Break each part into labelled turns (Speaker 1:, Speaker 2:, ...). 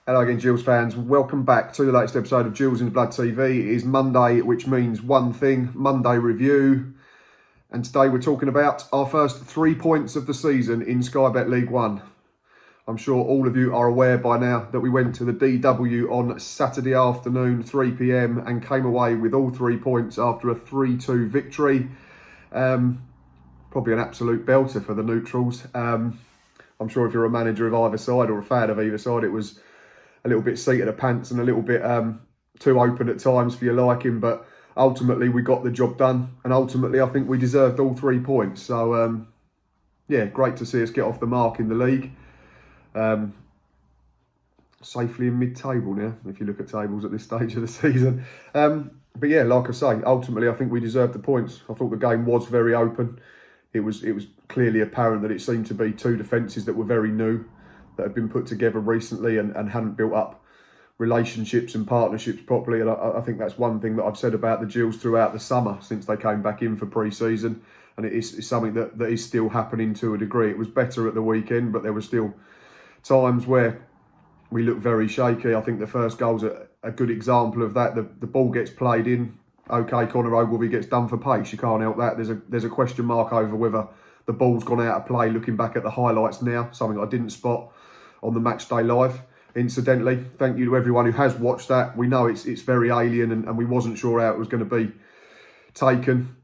Speaker 1: Hello again, Gills fans. Welcome back to the latest episode of Gills in the Blood TV. It is Monday, which means one thing, Monday review. And today we're talking about our first 3 points of the season in Sky Bet League One. I'm sure all of you are aware by now that we went to the DW on Saturday afternoon, 3 p.m, and came away with all 3 points after a 3-2 victory. Probably an absolute belter for the neutrals. I'm sure if you're a manager of either side or a fan of either side, it was a little bit seat of the pants and a little bit too open at times for your liking, but ultimately we got the job done, and ultimately I think we deserved all 3 points. So yeah, great to see us get off the mark in the league. Safely in mid-table now, if you look at tables at this stage of the season. But yeah, like I say, ultimately I think we deserved the points. I thought the game was very open. It was clearly apparent that it seemed to be two defences that were very new, that had been put together recently and hadn't built up relationships and partnerships properly. And I think that's one thing that I've said about the Gills throughout the summer since they came back in for pre-season. And it's something that is still happening to a degree. It was better at the weekend, but there were still times where we looked very shaky. I think the first goal's a good example of that. The ball gets played in. Okay, Conor Ogilvie gets done for pace. You can't help that. There's a question mark over whether the ball's gone out of play looking back at the highlights now, something I didn't spot on the match day live. Incidentally, thank you to everyone who has watched that. We know it's very alien and we wasn't sure how it was going to be taken.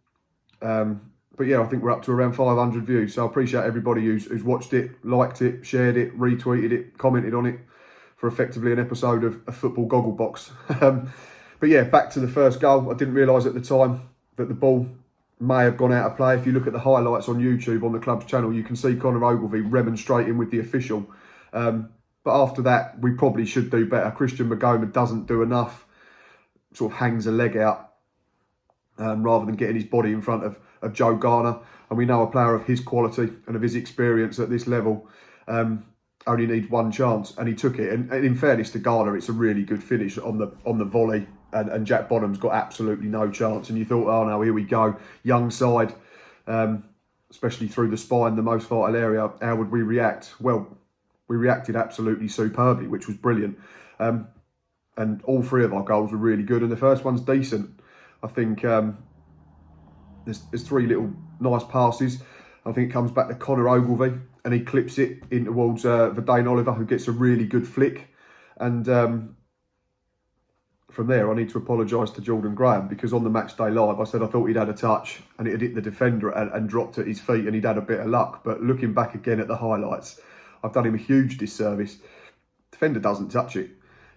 Speaker 1: But yeah, I think we're up to around 500 views. So I appreciate everybody who's watched it, liked it, shared it, retweeted it, commented on it for effectively an episode of Football Gogglebox. But yeah, back to the first goal. I didn't realise at the time that the ball may have gone out of play. If you look at the highlights on YouTube on the club's channel, you can see Conor Ogilvie remonstrating with the official. But after that, we probably should do better. Christian Magoma doesn't do enough, sort of hangs a leg out rather than getting his body in front of Joe Garner. And we know a player of his quality and of his experience at this level only needs one chance, and he took it. And in fairness to Garner, it's a really good finish on the volley. And Jack Bonham's got absolutely no chance. And you thought, oh no, here we go. Young side, especially through the spine, the most vital area. How would we react? Well, we reacted absolutely superbly, which was brilliant. And all 3 of our goals were really good. And the first one's decent. I think there's 3 little nice passes. I think it comes back to Conor Ogilvie and he clips it in towards Verdane Oliver, who gets a really good flick. And from there, I need to apologise to Jordan Graham, because on the match day live, I said I thought he'd had a touch and it had hit the defender and dropped at his feet and he'd had a bit of luck. But looking back again at the highlights, I've done him a huge disservice. Defender doesn't touch it.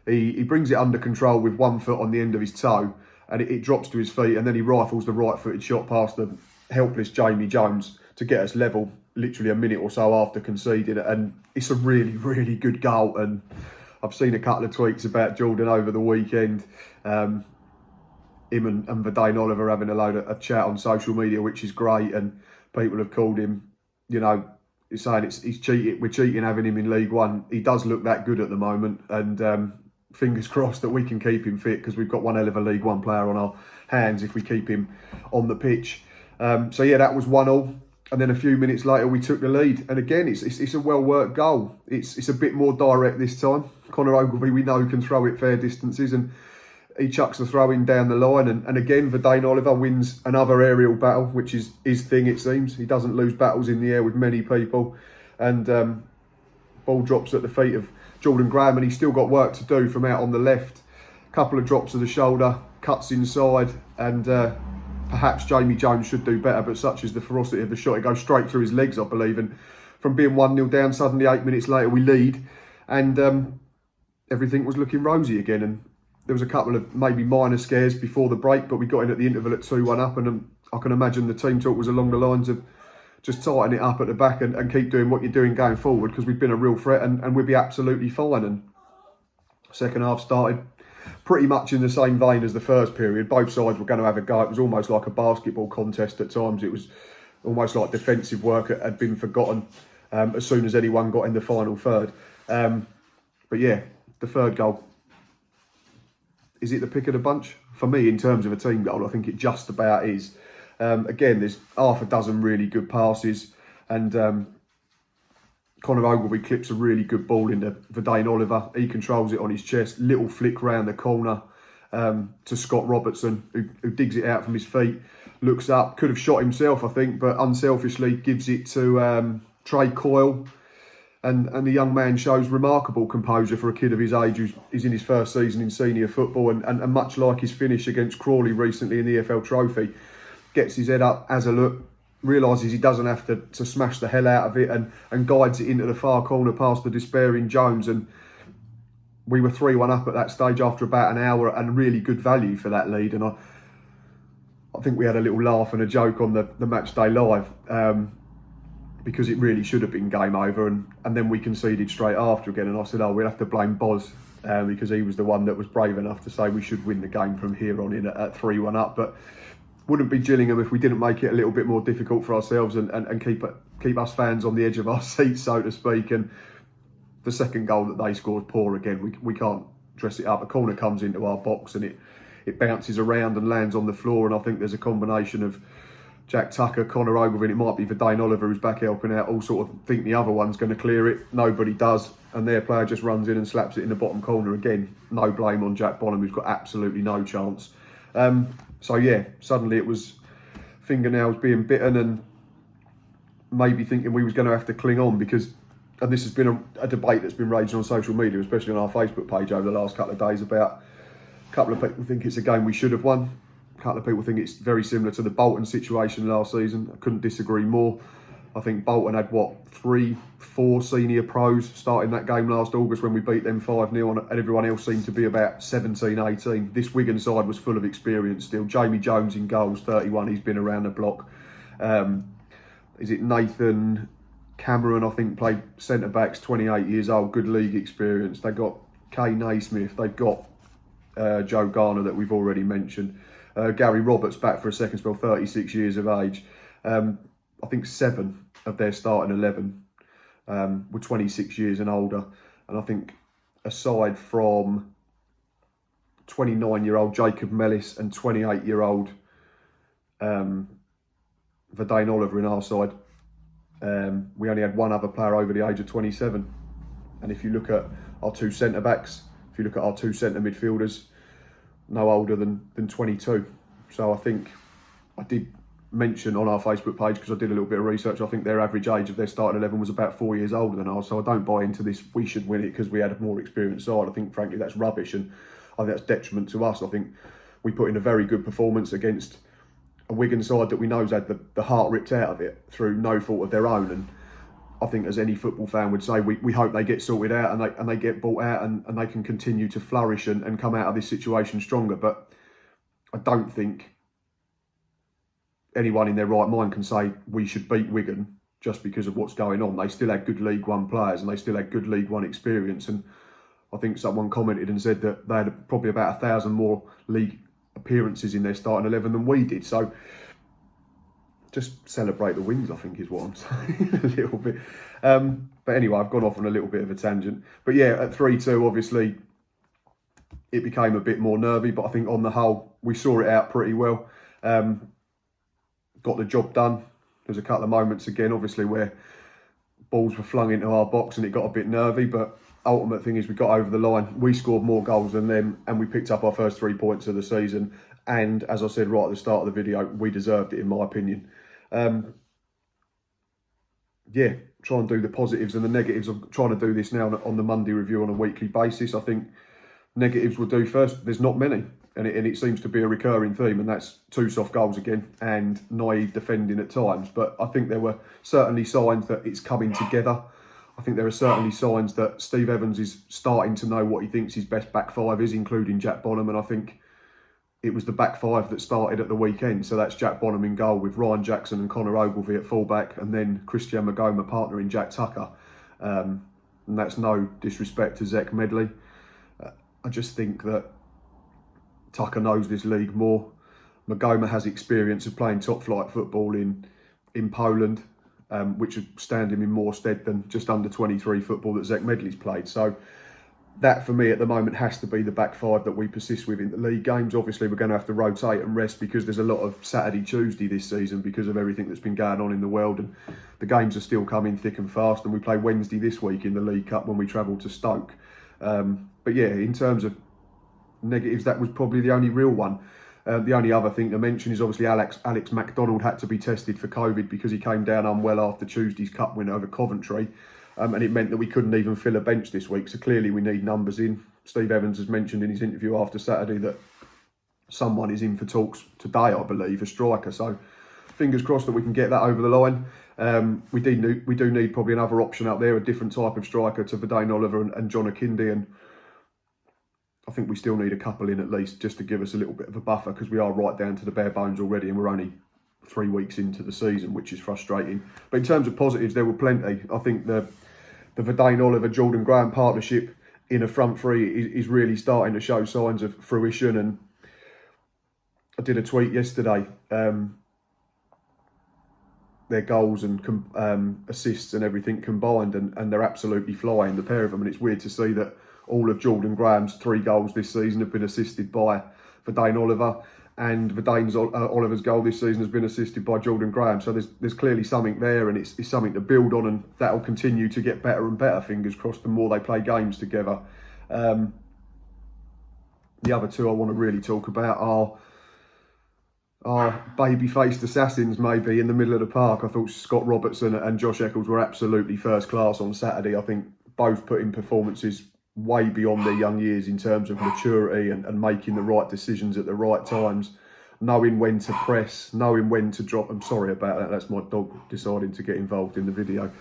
Speaker 1: He brings it under control with 1 foot on the end of his toe, and it drops to his feet, and then he rifles the right-footed shot past the helpless Jamie Jones to get us level literally a minute or so after conceding it. And it's a really, really good goal. And I've seen a couple of tweets about Jordan over the weekend. Him and Verdane Oliver having a load of chat on social media, which is great. And people have called him, you know, saying he's cheating. We're cheating having him in League One. He does look that good at the moment. And fingers crossed that we can keep him fit, because we've got one hell of a League One player on our hands if we keep him on the pitch. So yeah, that was 1-1. And then a few minutes later, we took the lead. And again, it's a well-worked goal. It's a bit more direct this time. Conor Ogilvie, we know, can throw it fair distances, and he chucks the throw in down the line. And again, Verdane Oliver wins another aerial battle, which is his thing, it seems. He doesn't lose battles in the air with many people. And ball drops at the feet of Jordan Graham, and he's still got work to do from out on the left. Couple of drops of the shoulder, cuts inside, and perhaps Jamie Jones should do better, but such is the ferocity of the shot. It goes straight through his legs, I believe. And from being 1-0 down, suddenly 8 minutes later, we lead. And everything was looking rosy again. And there was a couple of maybe minor scares before the break, but we got in at the interval at 2-1 up. And I can imagine the team talk was along the lines of just tighten it up at the back and keep doing what you're doing going forward, because we've been a real threat and we'd be absolutely fine. And second half started pretty much in the same vein as the first period. Both sides were going to have a go. It was almost like a basketball contest at times. It was almost like defensive work had been forgotten as soon as anyone got in the final third. But yeah, the third goal, is it the pick of the bunch? For me, in terms of a team goal, I think it just about is. Again, there's half a dozen really good passes, and Conor Ogilvie clips a really good ball into Verdane Oliver. He controls it on his chest. Little flick round the corner to Scott Robertson, who digs it out from his feet. Looks up, could have shot himself, I think, but unselfishly gives it to Trey Coyle. And the young man shows remarkable composure for a kid of his age who's in his first season in senior football. And much like his finish against Crawley recently in the EFL Trophy, gets his head up, has a look, realises he doesn't have to smash the hell out of it, and guides it into the far corner past the despairing Jones. And we were 3-1 up at that stage after about an hour, and really good value for that lead. And I think we had a little laugh and a joke on the match day live, because it really should have been game over, and then we conceded straight after again. And I said, we'll have to blame Boz, because he was the one that was brave enough to say we should win the game from here on in at 3-1 up. But wouldn't be Gillingham if we didn't make it a little bit more difficult for ourselves and keep us fans on the edge of our seats, so to speak. And the second goal that they scored, poor again. We can't dress it up. A corner comes into our box and it bounces around and lands on the floor. And I think there's a combination of Jack Tucker, Conor Ogilvie, and it might be Verdane Oliver who's back helping out, all sort of think the other one's going to clear it. Nobody does. And their player just runs in and slaps it in the bottom corner again. No blame on Jack Bonham, who's got absolutely no chance. So yeah, suddenly it was fingernails being bitten and maybe thinking we was going to have to cling on, because, and this has been a debate that's been raging on social media, especially on our Facebook page over the last couple of days, about a couple of people think it's a game we should have won. A couple of people think it's very similar to the Bolton situation last season. I couldn't disagree more. I think Bolton had, 3-4 senior pros starting that game last August when we beat them 5-0, and everyone else seemed to be about 17, 18. This Wigan side was full of experience still. Jamie Jones in goals, 31, he's been around the block. Is it Nathan Cameron, I think, played centre-backs, 28 years old, good league experience. They've got Kay Naismith, they've got Joe Garner that we've already mentioned. Gary Roberts back for a second spell, 36 years of age. I think 7 of their starting 11 were 26 years and older. And I think aside from 29-year-old Jacob Mellis and 28-year-old Verdane Oliver in our side, we only had one other player over the age of 27. And if you look at our 2 centre-backs, if you look at our 2 centre midfielders, no older than 22. So I think I did mention on our Facebook page, because I did a little bit of research, I think their average age of their starting 11 was about 4 years older than ours. So I don't buy into this, we should win it because we had a more experienced side. I think, frankly, that's rubbish, and I think that's detriment to us. I think we put in a very good performance against a Wigan side that we know's had the heart ripped out of it through no fault of their own. And I think, as any football fan would say, we hope they get sorted out and they get bought out and they can continue to flourish and come out of this situation stronger. But I don't think anyone in their right mind can say we should beat Wigan just because of what's going on. They still had good League One players and they still had good League One experience. And I think someone commented and said that they had probably about 1,000 more league appearances in their starting 11 than we did. So just celebrate the wins, I think, is what I'm saying a little bit. But anyway, I've gone off on a little bit of a tangent. But yeah, at 3-2, obviously, it became a bit more nervy. But I think on the whole, we saw it out pretty well. Got the job done. There's a couple of moments again, obviously, where balls were flung into our box and it got a bit nervy. But ultimate thing is we got over the line. We scored more goals than them and we picked up our first 3 points of the season. And as I said right at the start of the video, we deserved it, in my opinion. Yeah, try and do the positives and the negatives. I'm trying to do this now on the Monday review on a weekly basis. I think negatives will do first. There's not many. And it seems to be a recurring theme, and that's 2 soft goals again and naive defending at times. But I think there were certainly signs that it's coming together. I think there are certainly signs that Steve Evans is starting to know what he thinks his best back 5 is, including Jack Bonham. And I think it was the back 5 that started at the weekend. So that's Jack Bonham in goal with Ryan Jackson and Conor Ogilvie at fullback, and then Christian Magoma partnering Jack Tucker. And that's no disrespect to Zach Medley. I just think that Tucker knows this league more. Magoma has experience of playing top flight football in Poland, which would stand him in more stead than just under 23 football that Zach Medley's played. So that for me at the moment has to be the back five that we persist with in the league games. Obviously, we're going to have to rotate and rest because there's a lot of Saturday, Tuesday this season because of everything that's been going on in the world, and the games are still coming thick and fast. And we play Wednesday this week in the League Cup when we travel to Stoke. But yeah, in terms of negatives, that was probably the only real one. The only other thing to mention is obviously Alex MacDonald had to be tested for COVID because he came down unwell after Tuesday's cup win over Coventry. And it meant that we couldn't even fill a bench this week. So clearly we need numbers in. Steve Evans has mentioned in his interview after Saturday that someone is in for talks today, I believe, a striker. So fingers crossed that we can get that over the line. We do need probably another option out there, a different type of striker to Verdane Oliver and John Akindi. And I think we still need a couple in at least just to give us a little bit of a buffer because we are right down to the bare bones already and we're only 3 weeks into the season, which is frustrating. But in terms of positives, there were plenty. I think the Verdane Oliver Jordan Graham partnership in a front three is really starting to show signs of fruition. And I did a tweet yesterday. Their goals and assists and everything combined, and they're absolutely flying, the pair of them. And it's weird to see that all of Jordan Graham's 3 goals this season have been assisted by Verdane Oliver, and Verdane Oliver's goal this season has been assisted by Jordan Graham. So there's clearly something there, and it's something to build on, and that'll continue to get better and better, fingers crossed, the more they play games together. The other two I want to really talk about are baby-faced assassins, maybe, in the middle of the park. I thought Scott Robertson and Josh Eccles were absolutely first class on Saturday. I think both put in performances way beyond their young years in terms of maturity and making the right decisions at the right times, knowing when to press, knowing when to drop. I'm sorry about that, that's my dog deciding to get involved in the video.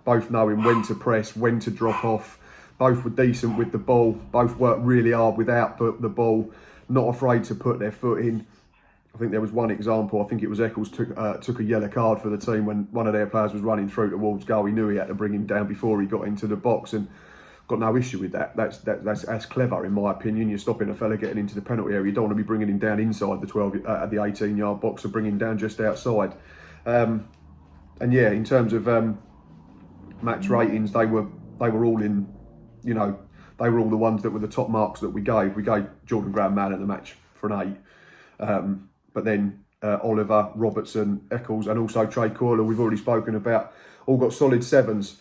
Speaker 1: Both knowing when to press, when to drop off. Both were decent with the ball, both worked really hard without the ball, not afraid to put their foot in. I think there was one example, I think it was Eccles took a yellow card for the team when one of their players was running through towards goal. He knew he had to bring him down before he got into the box, and got no issue with that. That's clever in my opinion. You're stopping a fella getting into the penalty area. You don't want to be bringing him down inside the 18-yard box, or bringing him down just outside. And yeah, in terms of match ratings, they were all in. You know, they were all the ones that were the top marks that we gave. We gave Jordan Graham man of the match for an 8. But then Oliver, Robertson, Eccles, and also Trey Coyler, we've already spoken about, all got solid 7s.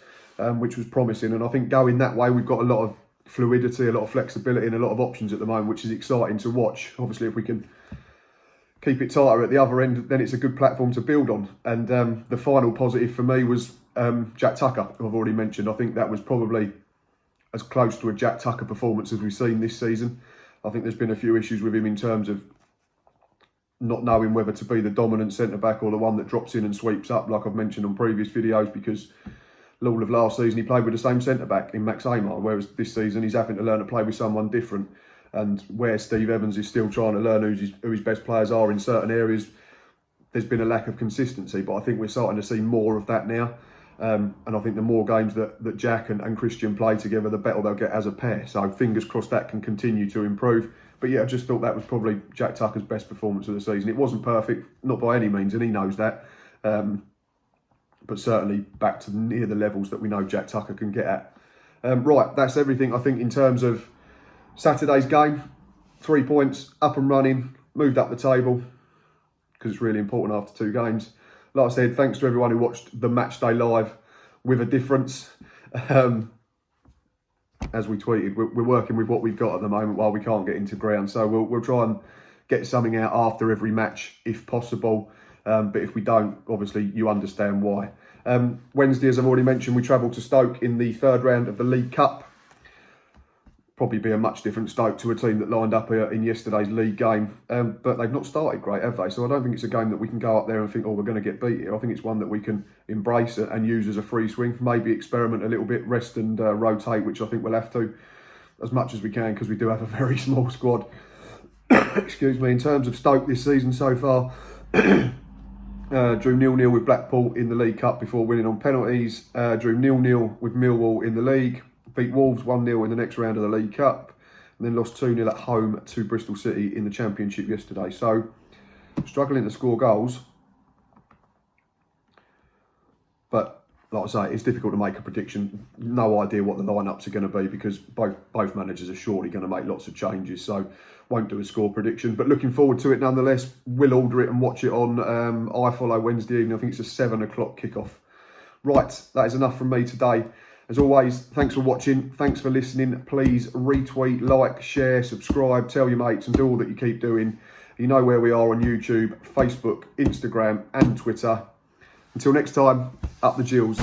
Speaker 1: Which was promising, and I think going that way we've got a lot of fluidity, a lot of flexibility and a lot of options at the moment, which is exciting to watch. Obviously if we can keep it tighter at the other end, then it's a good platform to build on. And the final positive for me was Jack Tucker, who I've already mentioned. I think that was probably as close to a Jack Tucker performance as we've seen this season. I think there's been a few issues with him in terms of not knowing whether to be the dominant centre-back or the one that drops in and sweeps up, like I've mentioned on previous videos, because all of last season he played with the same centre-back in Max Amar, whereas this season he's having to learn to play with someone different. And where Steve Evans is still trying to learn who his best players are in certain areas, there's been a lack of consistency. But I think we're starting to see more of that now. And I think the more games that Jack and Christian play together, the better they'll get as a pair. So fingers crossed that can continue to improve. But yeah, I just thought that was probably Jack Tucker's best performance of the season. It wasn't perfect, not by any means, and he knows that. But certainly back to near the levels that we know Jack Tucker can get at. Right, that's everything I think in terms of Saturday's game. 3 points, up and running, moved up the table, because it's really important after 2 games. Like I said, thanks to everyone who watched the match day live with a difference. As we tweeted, we're working with what we've got at the moment while we can't get into ground. So we'll try and get something out after every match if possible. But if we don't, obviously you understand why. Wednesday, as I've already mentioned, we travel to Stoke in the 3rd round of the League Cup. Probably be a much different Stoke to a team that lined up in yesterday's league game. But they've not started great, have they? So I don't think it's a game that we can go up there and think, oh, we're going to get beat here. I think it's one that we can embrace and use as a free swing. Maybe experiment a little bit, rest and rotate, which I think we'll have to as much as we can, because we do have a very small squad. Excuse me. In terms of Stoke this season so far, drew 0-0 with Blackpool in the League Cup before winning on penalties. Drew 0-0 with Millwall in the league. Beat Wolves 1-0 in the next round of the League Cup. And then lost 2-0 at home to Bristol City in the Championship yesterday. So, struggling to score goals. But like I say, it's difficult to make a prediction. No idea what the lineups are going to be because both managers are surely going to make lots of changes. So won't do a score prediction, but looking forward to it nonetheless. We'll order it and watch it on iFollow Wednesday evening. I think it's a 7 o'clock kickoff. Right, that is enough from me today. As always, thanks for watching. Thanks for listening. Please retweet, like, share, subscribe, tell your mates and do all that you keep doing. You know where we are on YouTube, Facebook, Instagram and Twitter. Until next time, up the Gills.